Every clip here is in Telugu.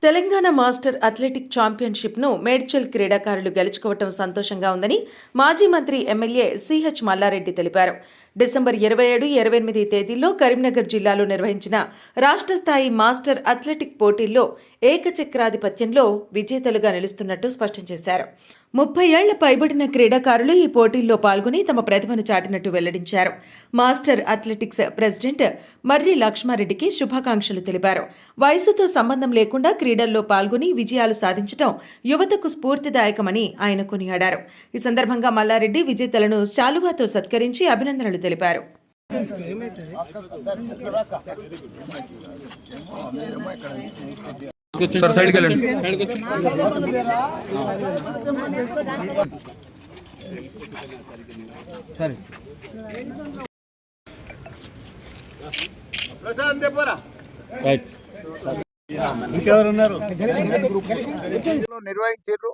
తెలంగాణ మాస్టర్ అథ్లెటిక్ ఛాంపియన్షిప్ను మేడ్చల్ క్రీడాకారులు గెలుచుకోవటం సంతోషంగా ఉందని మాజీ మంత్రి ఎమ్మెల్యే సిహెచ్ మల్లారెడ్డి తెలిపారు. డిసెంబర్ 27, 28 తేదీల్లో కరీంనగర్ జిల్లాలో నిర్వహించిన రాష్ట్ర స్థాయి మాస్టర్ అథ్లెటిక్ పోటీల్లో ఏకచక్రాధిపత్యంలో విజేతలుగా నిలుస్తున్నట్టు స్పష్టం చేశారు. 30 ఏళ్ల పైబడిన క్రీడాకారులు ఈ పోటీల్లో పాల్గొని తమ ప్రతిభను చాటినట్టు వెల్లడించారు. మాస్టర్ అథ్లెటిక్స్ ప్రెసిడెంట్ మర్రి లక్ష్మారెడ్డికి శుభాకాంక్షలు తెలిపారు. వయసుతో సంబంధం లేకుండా క్రీడల్లో పాల్గొని విజయాలు సాధించడం యువతకు స్ఫూర్తిదాయకమని ఆయన కొనియాడారు. ఈ సందర్భంగా మల్లారెడ్డి విజేతలను శాలువాతో సత్కరించి అభినందనలు తెలిపారు. నిర్వహించారు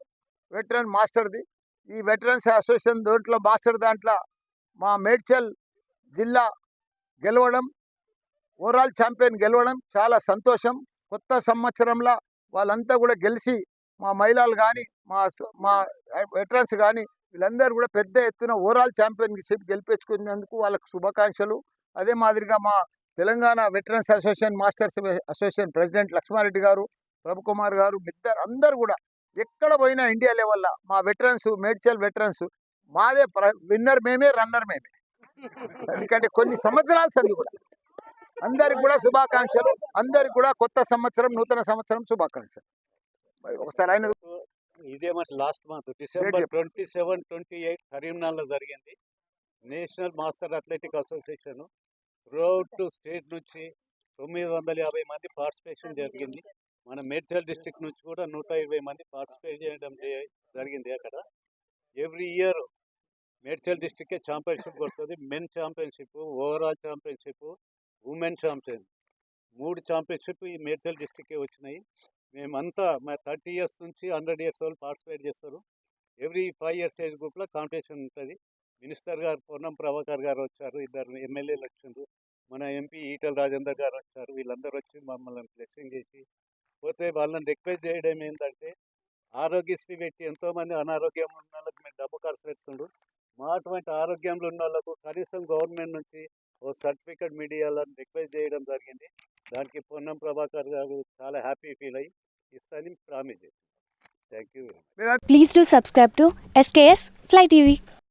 వెటరన్ మాస్టర్ది. ఈ వెటరన్స్ అసోసియేషన్ దాంట్లో మాస్టర్ దాంట్లో మా మేడ్చల్ జిల్లా గెలవడం, ఓవరాల్ ఛాంపియన్ గెలవడం చాలా సంతోషం. కొత్త సంవత్సరంలో వాళ్ళంతా కూడా గెలిచి మా మహిళలు కానీ మా వెటరన్స్ కానీ వీళ్ళందరూ కూడా పెద్ద ఎత్తున ఓవరాల్ ఛాంపియన్షిప్ గెలిపించుకునేందుకు వాళ్ళకు శుభాకాంక్షలు. అదే మాదిరిగా మా Telangana veterans association masters association president Lakshmareddy గారు, ప్రభుకుమార్ గారు, అందరూ కూడా ఎక్కడ పోయినా ఇండియా లెవెల్లో మా వెటరన్స్, మేడ్చల్ వెటరన్స్ మాదే విన్నర్ మేమే, రన్నర్ మేమే. ఎందుకంటే కొన్ని సంవత్సరాల సంది కూడా అందరికి కూడా శుభాకాంక్షలు. అందరికి కూడా కొత్త సంవత్సరం, నూతన సంవత్సరం శుభాకాంక్షలు. ఒకసారి ఆయన ఇదే మంత్ లాస్ట్ మంత్ డిసెంబర్ 27, 28 కరీంనగర్లో జరిగింది. National master athletic association throughout state నుంచి 950 మంది పార్టిసిపేషన్ జరిగింది. మన మేడ్చల్ డిస్ట్రిక్ట్ నుంచి కూడా 120 మంది పార్టిసిపేట్ చేయడం జరిగింది. అక్కడ ఎవ్రీ ఇయర్ మేడ్చల్ డిస్ట్రిక్టే ఛాంపియన్షిప్ వస్తుంది. Men championship, overall championship, women champion, 3 championship ఈ మేడ్చల్ డిస్ట్రిక్కే వచ్చినాయి. మేమంతా 30 ఇయర్స్ నుంచి 100 ఇయర్స్ వాళ్ళు పార్టిసిపేట్ చేస్తారు. ఎవ్రీ 5 ఇయర్స్ ఏజ్ గ్రూప్లో కాంపిటీషన్ ఉంటుంది. మినిస్టర్ గారు పొన్నం ప్రభాకర్ గారు వచ్చారు, 2 ఎమ్మెల్యేలు వచ్చిండ్రు, మన ఎంపీ ఈటల రాజేందర్ గారు వచ్చారు. వీళ్ళందరూ వచ్చి మమ్మల్ని బ్లెస్సింగ్ చేసి పోతే వాళ్ళని రిక్వెస్ట్ చేయడం ఏంటంటే, ఆరోగ్యశ్రీ పెట్టి ఎంతోమంది అనారోగ్యం ఉన్న వాళ్ళకి మేము డబ్బు ఖర్చు పెడుతుండ్రు. మా అటువంటి ఆరోగ్యంలో ఉన్న వాళ్ళకు కనీసం గవర్నమెంట్ నుంచి ఓ సర్టిఫికేట్ మీడియాలని రిక్వెస్ట్ చేయడం జరిగింది. దానికి పొన్నం ప్రభాకర్ గారు చాలా హ్యాపీ ఫీల్ అయ్యి ఇస్తానని ప్రామిస్ చేశారు. Thank you. Please do subscribe to SKS Fly TV.